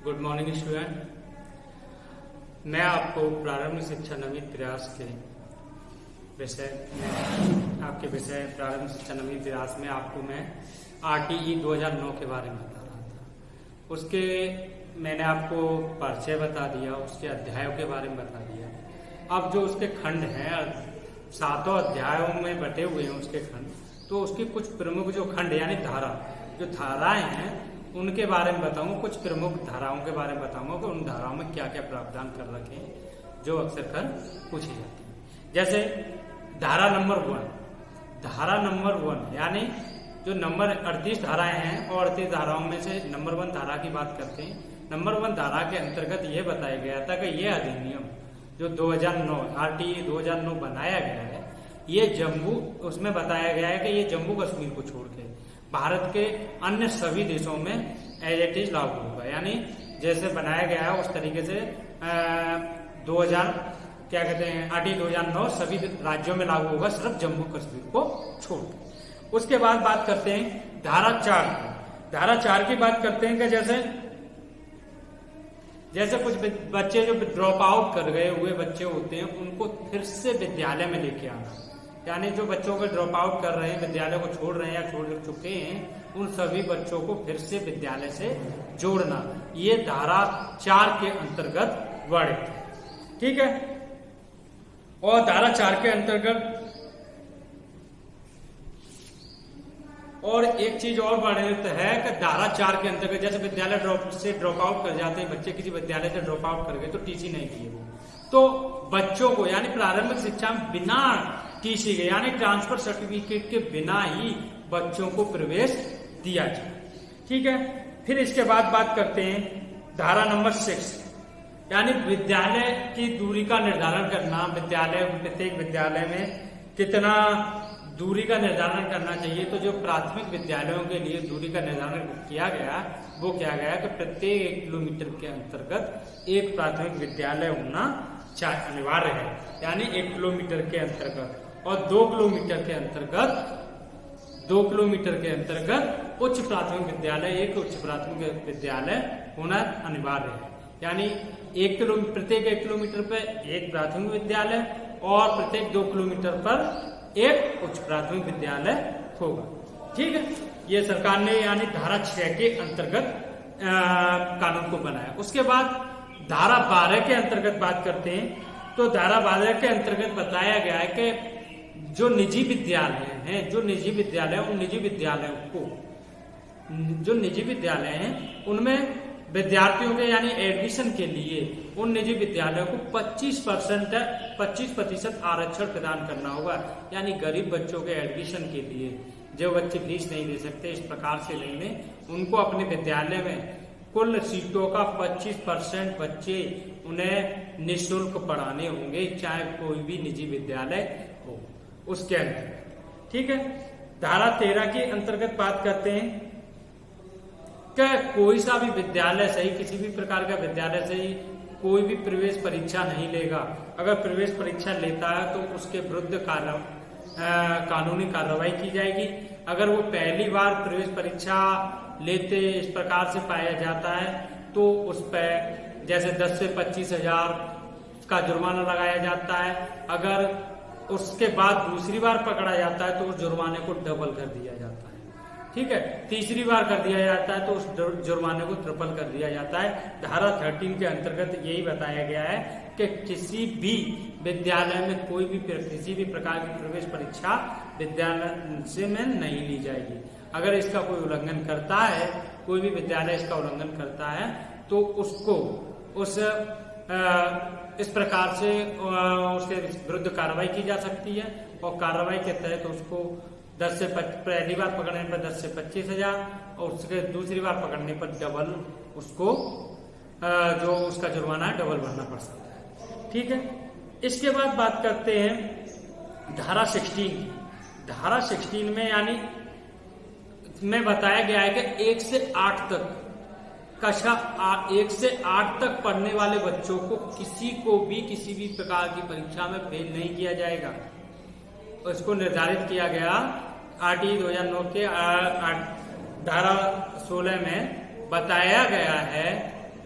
Good morning student. मैं आपको प्रारंभिक शिक्षा नवीन प्रयास के विषय प्रारंभिक शिक्षा नवीन प्रयास में आपको मैं RTE 2009 के बारे में बता रहा था। उसके मैंने आपको परिचय बता दिया, उसके अध्यायों के बारे में बता दिया। अब जो उसके खंड हैं, 7 अध्यायों में बटे हुए हैं उसके खंड, तो उसके कुछ प्रमुख जो खंड यानी जो धाराएं हैं उनके बारे में बताऊंगा। कुछ प्रमुख धाराओं के बारे में बताऊंगा कि उन धाराओं में क्या क्या प्रावधान कर रखे हैं जो अक्सर कर पूछी जाती है। जैसे धारा नंबर 1 यानी जो नंबर 38 धाराएं हैं और 38 धाराओं में से नंबर 1 धारा की बात करते हैं। नंबर 1 धारा के अंतर्गत यह बताया गया था कि यह अधिनियम जो 2009 RTE 2009 बनाया गया है, ये उसमें बताया गया है कि ये जम्मू कश्मीर को छोड़ के भारत के अन्य सभी देशों में एज इट इज लागू होगा। यानी जैसे बनाया गया है उस तरीके से 2000 RTE 2009 सभी राज्यों में लागू होगा, सिर्फ जम्मू कश्मीर को छोड़ के। उसके बाद बात करते हैं धारा 4 की। धारा 4 की बात करते हैं कि जैसे कुछ बच्चे जो ड्रॉप आउट कर गए हुए बच्चे होते हैं उनको फिर से विद्यालय में लेके आना। यानी जो बच्चों को ड्रॉप आउट कर रहे हैं, विद्यालय को छोड़ रहे हैं या छोड़ चुके हैं, उन सभी बच्चों को फिर से विद्यालय से जोड़ना, ये धारा 4 के अंतर्गत वर्णित है। ठीक है। और धारा 4 के अंतर्गत और एक चीज और वर्णित है कि धारा 4 के अंतर्गत जैसे विद्यालय ड्रॉप आउट कर जाते हैं बच्चे, किसी विद्यालय से ड्रॉप आउट कर गए तो टीसी नहीं दिए वो, तो बच्चों को यानी प्रारंभिक शिक्षा में बिना टीसी के यानी ट्रांसफर सर्टिफिकेट के बिना ही बच्चों को प्रवेश दिया जाए। ठीक है। फिर इसके बाद बात करते हैं धारा नंबर 6 यानी विद्यालय की दूरी का निर्धारण करना। प्रत्येक विद्यालय में कितना दूरी का निर्धारण करना चाहिए, तो जो प्राथमिक विद्यालयों के लिए दूरी का निर्धारण किया गया वो क्या गया कि प्रत्येक 1 किलोमीटर के अंतर्गत एक प्राथमिक विद्यालय होना अनिवार्य है। यानी 1 किलोमीटर के अंतर्गत और 2 किलोमीटर के अंतर्गत उच्च प्राथमिक विद्यालय, एक उच्च प्राथमिक विद्यालय होना अनिवार्य है। यानी प्रत्येक 1 किलोमीटर पर एक प्राथमिक विद्यालय और प्रत्येक 2 किलोमीटर पर एक उच्च प्राथमिक विद्यालय होगा। ठीक है। ये सरकार ने यानी धारा 6 के अंतर्गत कानून को बनाया। उसके बाद धारा 12 के अंतर्गत बात करते हैं, तो धारा 12 के अंतर्गत बताया गया है कि जो निजी विद्यालय हैं, उन निजी विद्यालय हैं उनमें विद्यार्थियों के यानी एडमिशन के लिए उन निजी विद्यालयों को 25% आरक्षण प्रदान करना होगा। यानी गरीब बच्चों के एडमिशन के लिए जो बच्चे फीस नहीं दे सकते, इस प्रकार से नहीं ले, उनको अपने विद्यालय में कुल सीटों का 25% बच्चे उन्हें निःशुल्क पढ़ाने होंगे, चाहे कोई भी निजी विद्यालय हो उसके अंतर्गत। ठीक है। धारा 13 के अंतर्गत बात करते हैं कि कोई सा भी विद्यालय सही, किसी भी प्रकार का विद्यालय सही कोई भी प्रवेश परीक्षा नहीं लेगा। अगर प्रवेश परीक्षा लेता है तो उसके विरुद्ध कानूनी कार्रवाई की जाएगी। अगर वो पहली बार प्रवेश परीक्षा लेते इस प्रकार से पाया जाता है तो उस पर जैसे 10 से 25 हजार का जुर्माना लगाया जाता है। अगर उसके बाद दूसरी बार पकड़ा जाता है तो उस जुर्माने को डबल कर दिया जाता है। ठीक है। तीसरी बार कर दिया जाता है तो उस जुर्माने को ट्रिपल कर दिया जाता है। धारा 13 के अंतर्गत यही बताया गया है कि किसी भी विद्यालय में किसी भी प्रकार की प्रवेश परीक्षा विद्यालय से में नहीं ली जाएगी। अगर इसका कोई उल्लंघन करता है, कोई भी विद्यालय इसका उल्लंघन करता है तो उसको इस प्रकार से उसके विरुद्ध कार्रवाई की जा सकती है। और कार्रवाई के तहत उसको पहली बार पकड़ने पर 10 से 25 हजार और उसके दूसरी बार पकड़ने पर डबल उसको जो उसका जुर्माना है डबल भरना पड़ सकता है। ठीक है। इसके बाद बात करते हैं धारा 16 की। धारा 16 में यानी में बताया गया है कि 1 से 8 तक कक्षा 1 से 8 तक पढ़ने वाले बच्चों को किसी भी प्रकार की परीक्षा में फेल नहीं किया जाएगा। इसको निर्धारित किया गया RTE 2009 के धारा 16 में बताया गया है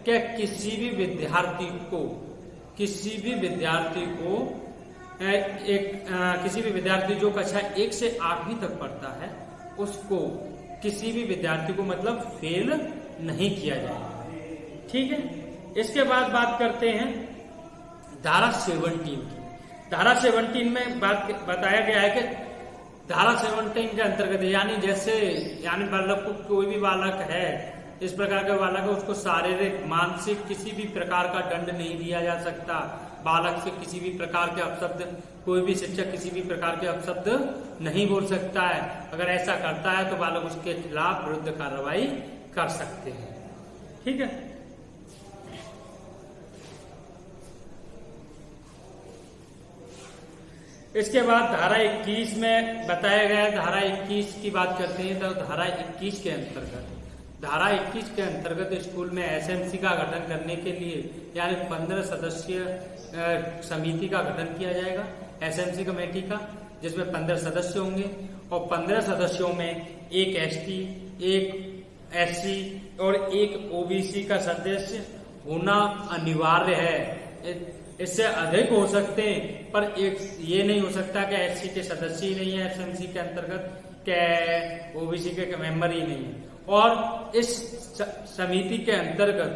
कि किसी भी विद्यार्थी को किसी भी विद्यार्थी जो कक्षा 1 से 8वीं तक पढ़ता है उसको किसी भी विद्यार्थी को मतलब फेल नहीं किया जाएगा। ठीक है, इसके बाद बात करते हैं धारा 17 की। धारा 17 में बताया गया है कि धारा 17 के अंतर्गत यानी बालक को कोई भी बालक है, इस प्रकार का बालक है, उसको शारीरिक मानसिक किसी भी प्रकार का दंड नहीं दिया जा सकता। बालक से किसी भी प्रकार के अपशब्द, कोई भी शिक्षक किसी भी प्रकार के अपशब्द नहीं बोल सकता है। अगर ऐसा करता है तो बालक उसके खिलाफ विरुद्ध कार्रवाई कर सकते हैं। ठीक है, इसके बाद धारा 21 में बताया गया है। धारा 21 की बात करते हैं तो धारा 21 के अंतर्गत स्कूल में एसएमसी का गठन करने के लिए यानी 15 सदस्यीय समिति का गठन किया जाएगा, एसएमसी कमेटी का, जिसमें 15 सदस्य होंगे और 15 सदस्यों में एक एसटी, एक एससी और एक ओबीसी का सदस्य होना अनिवार्य है। इससे अधिक हो सकते हैं पर ये नहीं हो सकता कि एससी के सदस्य ही नहीं है एसएमसी के अंतर्गत, के ओबीसी के मेंबर ही नहीं है। और इस समिति के अंतर्गत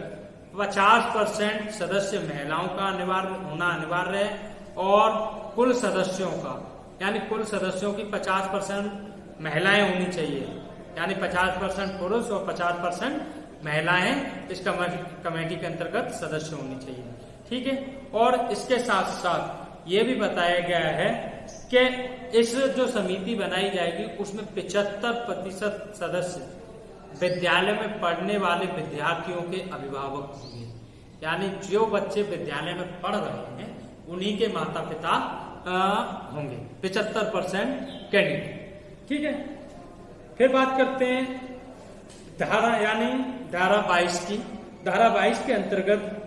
50% सदस्य महिलाओं का होना अनिवार्य है और कुल सदस्यों का यानी कुल सदस्यों की 50% महिलाएं होनी चाहिए, यानी 50% पुरुष और 50% महिलाएं इस कमेटी के अंतर्गत सदस्य होनी चाहिए। ठीक है, और इसके साथ साथ ये भी बताया गया है कि इस जो समिति बनाई जाएगी उसमें 75% सदस्य विद्यालय में पढ़ने वाले विद्यार्थियों के अभिभावक होंगे, यानी जो बच्चे विद्यालय में पढ़ रहे हैं उन्हीं के माता पिता होंगे, 75% कैंडिडेट। ठीक है, फिर बात करते हैं धारा 22 की। धारा 22 के अंतर्गत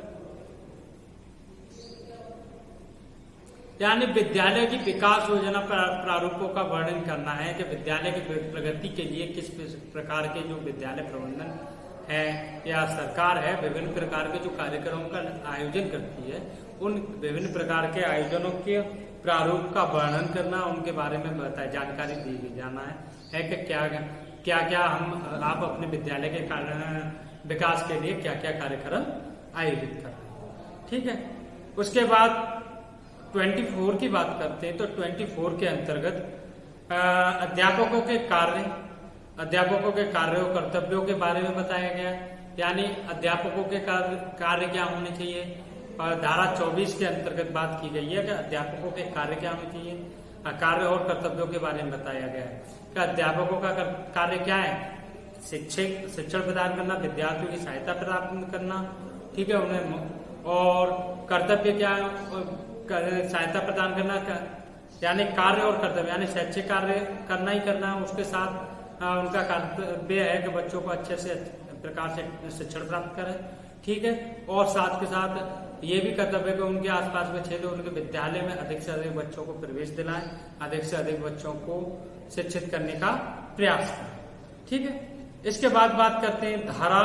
यानी विद्यालय की विकास योजना प्रारूपों का वर्णन करना है कि विद्यालय की प्रगति के लिए किस प्रकार के जो विद्यालय प्रबंधन है या सरकार है विभिन्न प्रकार के जो कार्यक्रमों का आयोजन करती है, उन विभिन्न प्रकार के आयोजनों के प्रारूप का वर्णन करना, उनके बारे में जानकारी दी जाना है कि क्या आप अपने विद्यालय के विकास के लिए क्या क्या कार्यक्रम आयोजित कर रहे हैं। ठीक है, उसके बाद 24 की बात करते हैं तो 24 के अंतर्गत अध्यापकों के कार्य और कर्तव्यों के बारे में बताया गया, यानी अध्यापकों के कार्य क्या होने चाहिए। धारा 24 के अंतर्गत बात की गई है कि अध्यापकों के कार्य क्या होने चाहिए, कार्य और कर्तव्यों के बारे में बताया गया है कि अध्यापकों का कार्य क्या है, शिक्षण प्रदान करना, विद्यार्थियों की सहायता प्राप्त करना। ठीक है, उन्हें और कर्तव्य क्या है, सहायता प्रदान करना, यानी कार्य और कर्तव्य यानी शैक्षिक कार्य करना ही करना है, उसके साथ उनका कर्तव्य है कि बच्चों को अच्छे से प्रकार से शिक्षण प्राप्त करें। ठीक है, और साथ के साथ ये भी कर्तव्य कि उनके आसपास के क्षेत्र उनके विद्यालय में अधिक से अधिक बच्चों को प्रवेश दिलाएं, अधिक से अधिक बच्चों को शिक्षित करने का प्रयास करें। ठीक है, इसके बाद बात करते हैं धारा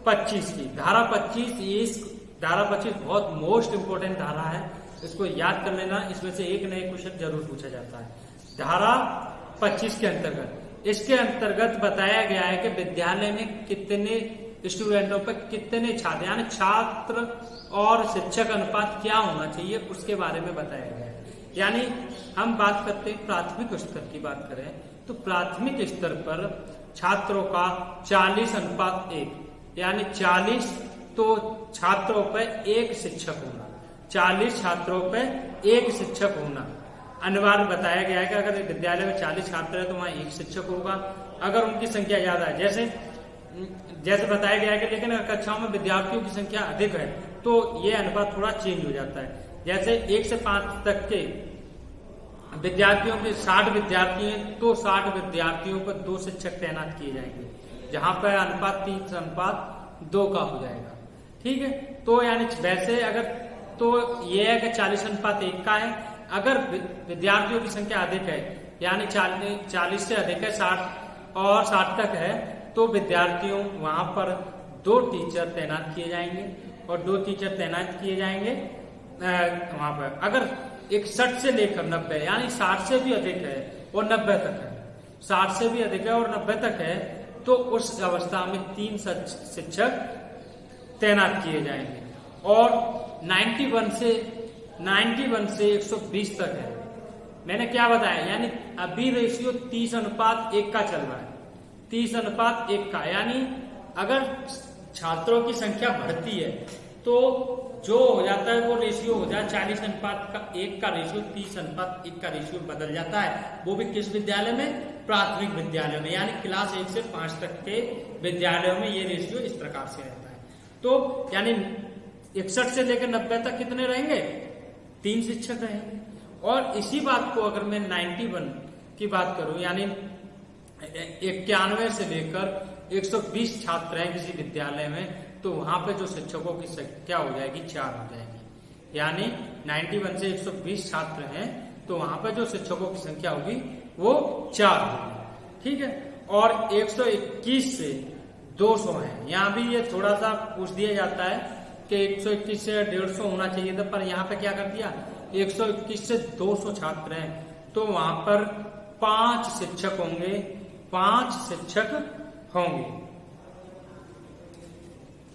25 की। धारा 25 बहुत मोस्ट इंपोर्टेंट धारा है, इसको याद कर लेना, इसमें से एक नए क्वेश्चन जरूर पूछा जाता है। धारा 25 के अंतर्गत इसके अंतर्गत बताया गया है कि विद्यालय में कितने स्टूडेंटों पर कितने छात्र यानी छात्र और शिक्षक अनुपात क्या होना चाहिए उसके बारे में बताया गया है। यानी हम बात करते हैं प्राथमिक स्तर की बात करें तो प्राथमिक स्तर पर छात्रों का 40:1 यानी 40 तो छात्रों पर एक शिक्षक होना, 40 छात्रों पर एक शिक्षक होना अनिवार्य बताया गया है कि अगर विद्यालय में 40 छात्र है तो वहां एक शिक्षक होगा। अगर उनकी संख्या ज्यादा है जैसे बताया गया है कि लेकिन कक्षाओं में विद्यार्थियों की संख्या अधिक है तो ये अनुपात थोड़ा चेंज हो जाता है। जैसे 1 से 5 तक के विद्यार्थियों के 60 विद्यार्थी हैं तो 60 विद्यार्थियों पर 2 शिक्षक तैनात किए जाएंगे, जहां पर अनुपात 3:2 का हो जाएगा। ठीक है, तो यानी वैसे अगर तो ये है कि 40:1 का है। अगर विद्यार्थियों की संख्या अधिक है यानी 40 से अधिक है 60 और 60 तक है तो विद्यार्थियों वहां पर 2 टीचर तैनात किए जाएंगे और 2 टीचर तैनात किए जाएंगे वहां पर। अगर 61 से लेकर 90 यानी 60 से भी अधिक है और 90 तक है, 60 से भी अधिक है और 90 तक है, तो उस अवस्था में 3 शिक्षक तैनात किए जाएंगे। और 91 से 120 तक है। मैंने क्या बताया, यानी अभी रेशियो 30:1 का चल रहा है, 30:1 का। यानी अगर छात्रों की संख्या बढ़ती है तो जो हो जाता है वो रेशियो हो जाए 40:1 का रेशियो 30:1 का रेशियो बदल जाता है। वो भी किस विद्यालय में? प्राथमिक विद्यालय में, यानी क्लास 1 से 5 तक के विद्यालयों में ये रेशियो इस प्रकार से रहता है। तो यानी 61 से लेकर 90 तक कितने रहेंगे? 3 शिक्षक रहेंगे। और इसी बात को अगर मैं 91 की बात करूं, यानी 91 से लेकर 120 छात्र हैं किसी विद्यालय में, तो वहां पे जो शिक्षकों की संख्या हो जाएगी 4 हो जाएगी। यानी 91 से 120 छात्र हैं तो वहां पर जो शिक्षकों की संख्या होगी वो 4 होगी। ठीक है। और 121 से 200 है। यहाँ भी ये थोड़ा सा पूछ दिया जाता है कि 121 से 150 होना चाहिए था, पर यहाँ पे क्या कर दिया, 121 से 200 छात्र हैं तो वहां पर 5 शिक्षक होंगे, 5 शिक्षक होंगे।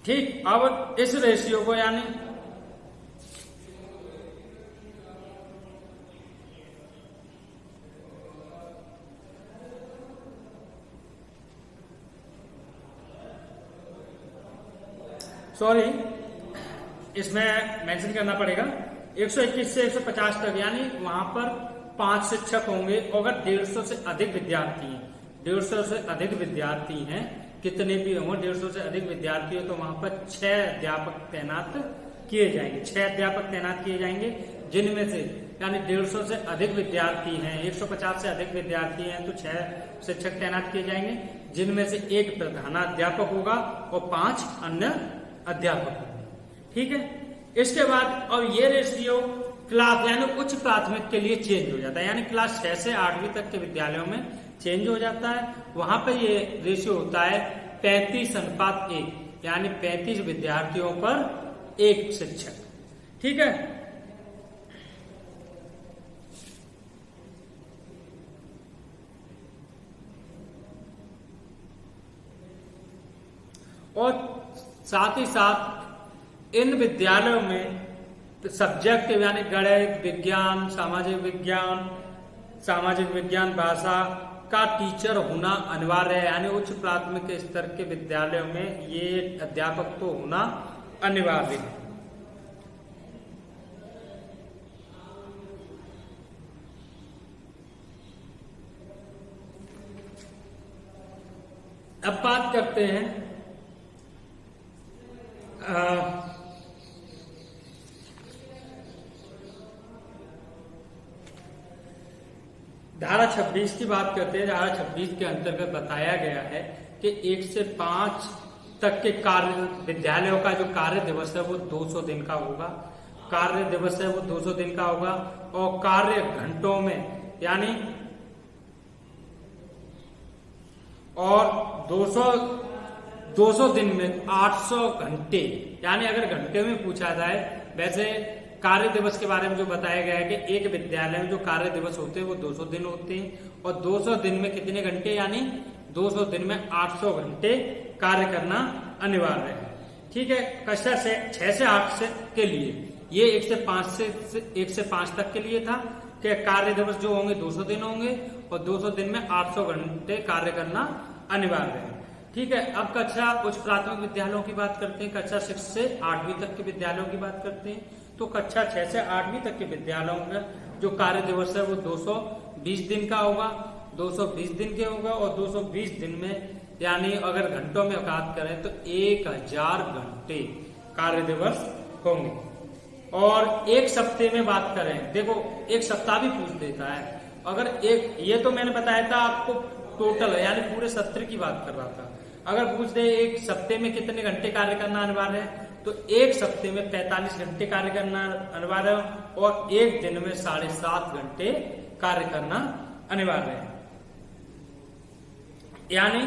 ठीक। अब इस रेशियो को यानी इसमें मेंशन करना पड़ेगा 121 से 150 तक, यानी वहां पर 5 शिक्षक होंगे। अगर 150 से अधिक विद्यार्थी हैं, 150 से अधिक विद्यार्थी हैं, कितने भी हों, 150 से अधिक विद्यार्थी हो तो वहां पर 6 अध्यापक तैनात किए जाएंगे। 6 अध्यापक तैनात किए जाएंगे, जिनमें से यानी 150 से अधिक विद्यार्थी हैं, 150 से अधिक विद्यार्थी हैं तो 6 शिक्षक तैनात किए जाएंगे, जिनमें से 1 प्रधानाध्यापक होगा और 5 अन्य अध्यापक होंगे। ठीक है। इसके बाद अब ये रेशियो क्लास यानी उच्च प्राथमिक के लिए चेंज हो जाता है, यानी क्लास 6 से 8वीं तक के विद्यालयों में चेंज हो जाता है। वहां पे ये रेशियो होता है 35:1, यानी 35 विद्यार्थियों पर 1 शिक्षक। ठीक है। और साथ ही साथ इन विद्यालयों में सब्जेक्ट यानी गणित, विज्ञान, सामाजिक विज्ञान, भाषा का टीचर होना अनिवार्य है। यानी उच्च प्राथमिक स्तर के विद्यालयों में ये अध्यापक तो होना अनिवार्य है। अब बात करते हैं धारा 26 की बात करते हैं। धारा 26 के अंतर्गत बताया गया है कि 1 से 5 तक के कार्य विद्यालयों का जो कार्य दिवस है वो 200 दिन का होगा। कार्य दिवस है वो 200 दिन का होगा और कार्य घंटों में यानी और 200 दिन में 800 घंटे, यानी अगर घंटे में पूछा जाए, वैसे कार्य दिवस के बारे में जो बताया गया है कि एक विद्यालय में जो कार्य दिवस होते हैं वो 200 दिन होते हैं और 200 दिन में कितने घंटे, यानी 200 दिन में 800 घंटे कार्य करना अनिवार्य है। ठीक है। कक्षा 6 से 8 के लिए ये 1 से 5 तक के लिए था कि कार्य दिवस जो होंगे 200 दिन होंगे और 200 दिन में 800 घंटे कार्य करना अनिवार्य है। ठीक है। अब कक्षा उच्च प्राथमिक विद्यालयों की बात करते हैं, कक्षा 6 से 8वीं तक के विद्यालयों की बात करते हैं। तो कक्षा 6 से 8वीं तक के विद्यालयों में जो कार्य दिवस है वो 220 दिन का होगा, 220 दिन के होगा और 220 दिन में यानी अगर घंटों में बात करें तो 1000 घंटे कार्य दिवस होंगे। और एक सप्ताह में बात करें, देखो एक सप्ताह भी पूछ देता है। अगर एक, ये तो मैंने बताया था आपको टोटल यानी पूरे सत्र की बात कर रहा था। अगर पूछ दे एक सप्ताह में कितने घंटे कार्य करना अनिवार्य है, तो एक सप्ताह में 45 घंटे कार्य करना अनिवार्य है और एक दिन में 7.5 घंटे कार्य करना अनिवार्य है। यानी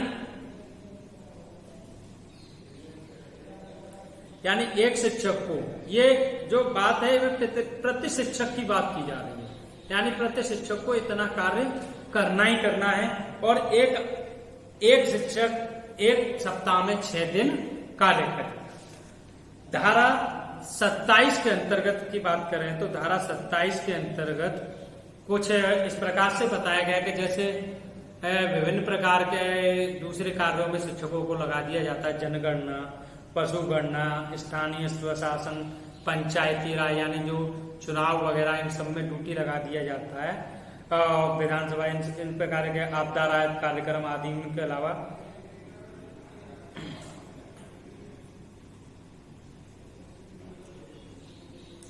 यानी एक शिक्षक को, ये जो बात है वे प्रति शिक्षक की बात की जा रही है, यानी प्रति शिक्षक को इतना कार्य करना ही करना है। और एक शिक्षक एक सप्ताह में 6 दिन कार्य करे। धारा 27 के अंतर्गत की बात करें तो धारा 27 के अंतर्गत कुछ इस प्रकार से बताया गया कि जैसे विभिन्न प्रकार के दूसरे कार्यों में शिक्षकों को लगा दिया जाता है, जनगणना, पशुगणना, स्थानीय स्वशासन, पंचायती राज यानी जो चुनाव वगैरह इन सब में ड्यूटी लगा दिया जाता है, विधानसभा इन प्रकार के आपदा राहत कार्यक्रम आदि के अलावा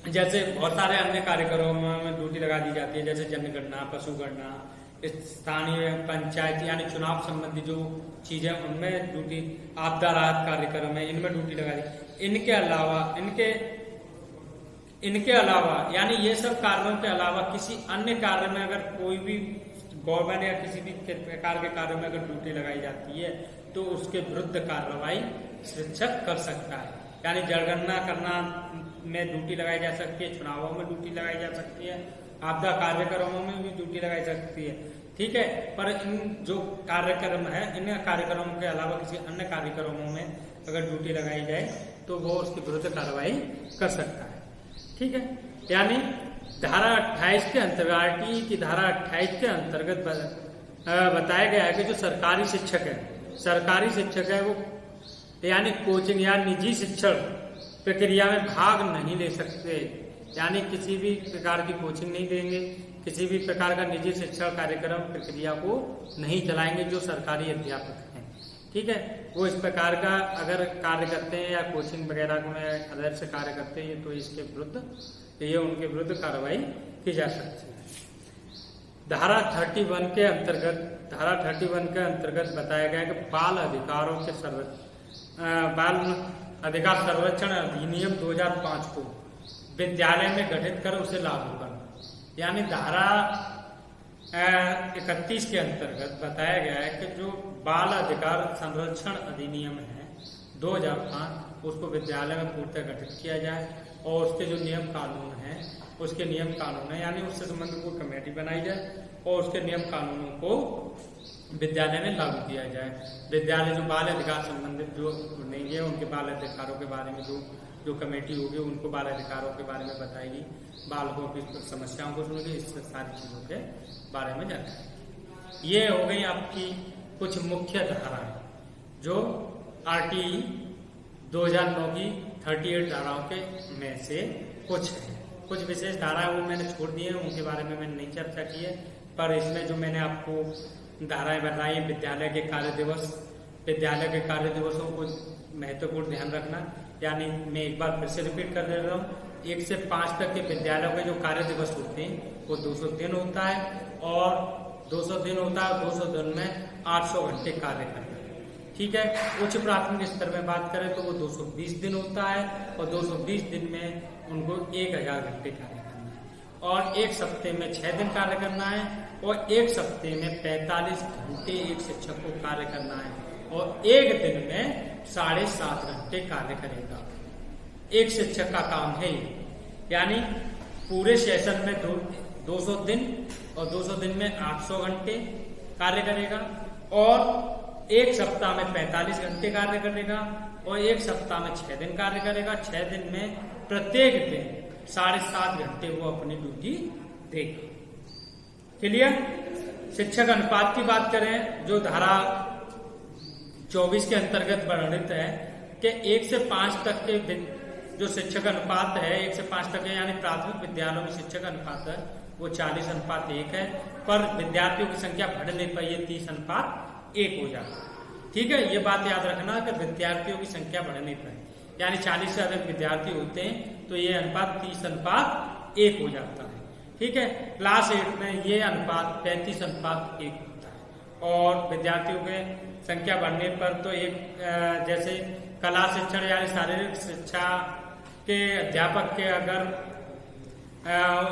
जैसे बहुत सारे अन्य कार्यक्रमों में ड्यूटी लगा दी जाती है, जैसे जनगणना, पशुगणना, स्थानीय पंचायत यानी चुनाव संबंधी जो चीजें उनमें ड्यूटी, आपदा राहत कार्यक्रम है इनमें ड्यूटी लगा दी। इनके अलावा यानी ये सब कार्यों के अलावा किसी अन्य कार्य में अगर कोई भी गवर्नमेंट या किसी भी प्रकार के कार्य में अगर ड्यूटी लगाई जाती है तो उसके विरुद्ध कार्रवाई शिक्षक कर सकता है। यानी जनगणना करना में ड्यूटी लगाई जा सकती है, चुनावों में ड्यूटी लगाई जा सकती है, आपदा कार्यक्रमों में भी ड्यूटी लगाई जा सकती है, ठीक है। पर इन जो कार्यक्रम है इन कार्यक्रमों के अलावा किसी अन्य कार्यक्रमों में अगर ड्यूटी लगाई जाए तो वो उसके विरुद्ध कार्रवाई कर सकता है, ठीक है। यानी धारा 28 के अंतर्गत आरटीई की धारा 28 के अंतर्गत बताया गया है कि जो सरकारी शिक्षक है वो यानी कोचिंग या निजी शिक्षण प्रक्रिया में भाग नहीं ले सकते, यानी किसी भी प्रकार की कोचिंग नहीं देंगे, किसी भी प्रकार का निजी शिक्षण कार्यक्रम प्रक्रिया को नहीं चलाएंगे जो सरकारी अध्यापक हैं, ठीक है। वो इस प्रकार का अगर कार्य करते हैं या कोचिंग वगैरह में अदर से कार्य करते हैं तो इसके विरुद्ध उनके विरुद्ध कार्रवाई की जा सकती है। धारा 31 के अंतर्गत बताया गया कि बाल अधिकार संरक्षण अधिनियम 2005 को विद्यालय में गठित कर उसे लागू करना, यानी धारा 31 के अंतर्गत बताया गया है कि जो बाल अधिकार संरक्षण अधिनियम है 2005 उसको विद्यालय में पूर्णतः गठित किया जाए और उसके जो नियम कानून है यानी उससे संबंधित कोई कमेटी बनाई जाए और उसके नियम कानूनों को विद्यालय में लागू किया जाए। विद्यालय जो बाल अधिकार संबंधित जो नहीं है उनके बाल अधिकारों के बारे में जो कमेटी होगी उनको बाल अधिकारों के बारे में बताएगी, बालकों की समस्याओं को सुनेगी, इस सारी चीजों के बारे में जानकारी। ये हो गई आपकी कुछ मुख्य धाराएं जो आरटीई 2009 की 38 धाराओं के में से कुछ विशेष धाराएं वो मैंने छोड़ दी है, उनके बारे में मैंने नहीं चर्चा की है। पर इसमें जो मैंने आपको धाराएं बताई, विद्यालय के कार्य दिवसों को महत्वपूर्ण ध्यान रखना, यानी मैं एक बार फिर से रिपीट कर दे रहा हूँ, 1 से 5 तक के विद्यालयों के जो कार्य दिवस होते हैं वो 200 दिन होता है और 200 दिन में 800 घंटे कार्य करना है, ठीक है। उच्च प्राथमिक स्तर में बात करें तो वो 220 दिन होता है और 220 दिन में उनको 1000 घंटे कार्य करना है और एक सप्ते में 6 दिन कार्य करना है और एक सप्ते में 45 घंटे एक शिक्षक को कार्य करना है और एक दिन में 7.5 घंटे कार्य करेगा। एक शिक्षक का काम है यानी पूरे सेशन में 200 दिन और 200 दिन में 800 घंटे कार्य करेगा और एक सप्ताह में 45 घंटे कार्य करेगा और एक सप्ताह में 6 दिन कार्य करेगा। 6 दिन में प्रत्येक दिन 7.5 घंटे वो अपनी ड्यूटी देगा। क्लियर। शिक्षक अनुपात की बात करें जो धारा 24 के अंतर्गत वर्णित है कि 1 से 5 तक के जो शिक्षक अनुपात है 1 से 5 तक है, यानी प्राथमिक विद्यालयों में शिक्षक अनुपात है वो 40:1 है, पर विद्यार्थियों की संख्या बढ़ नहीं पाई है, 30:1 हो जाता है, ठीक है। ये बात याद रखना कि विद्यार्थियों की संख्या बढ़ नहीं पाई, यानी 40 से अधिक विद्यार्थी होते हैं तो ये अनुपात 30:1 हो जाता है, ठीक है। क्लास 8 में ये अनुपात 35:1 होता है और विद्यार्थियों के संख्या बढ़ने पर तो एक जैसे कला शिक्षण यानी शारीरिक शिक्षा के अध्यापक के अगर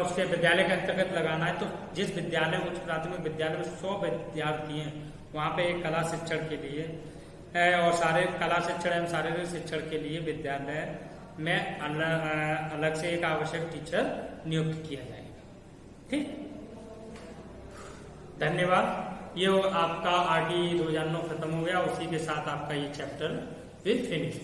उसके विद्यालय के अंतर्गत लगाना है तो जिस विद्यालय उच्च प्राथमिक विद्यालय में 100 विद्यार्थी हैं वहां पे एक कला शिक्षण के लिए और सारे कला शिक्षण एवं शारीरिक शिक्षण के लिए विद्यालय में अलग से एक आवश्यक टीचर नियुक्त किया जाएगा। ठीक, धन्यवाद। ये आपका RT 2009 खत्म हो गया, उसी के साथ आपका ये चैप्टर भी फिनिश।